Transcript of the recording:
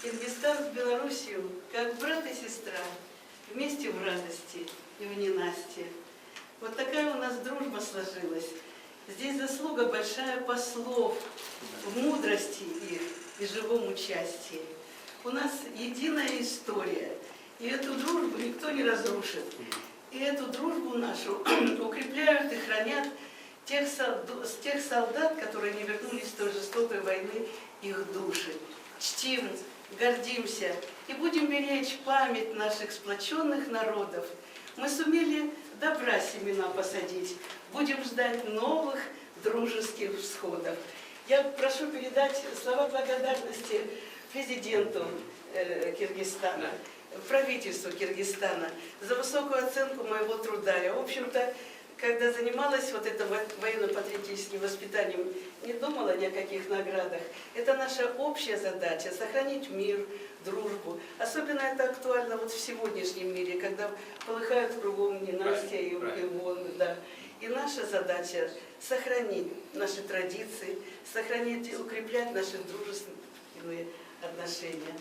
Киргизстан с Белоруссией, как брат и сестра, вместе в радости и в ненастье. Вот такая у нас дружба сложилась. Здесь заслуга большая послов в мудрости их и живом участии. У нас единая история, и эту дружбу никто не разрушит. И эту дружбу нашу укрепляют и хранят тех солдат, которые не вернулись с той жестокой войны, их души. Чтим, гордимся и будем беречь память наших сплоченных народов. Мы сумели добра семена посадить, будем ждать новых дружеских всходов. Я прошу передать слова благодарности президенту Киргизстана, правительству Киргизстана за высокую оценку моего труда. Я, в общем-то, когда занималась вот этим военно-патриотическим воспитанием, не думала ни о каких наградах. Это наша общая задача – сохранить мир, дружбу. Особенно это актуально вот в сегодняшнем мире, когда полыхают кругом ненастья и войны. Да. И наша задача – сохранить наши традиции, сохранить и укреплять наши дружественные отношения.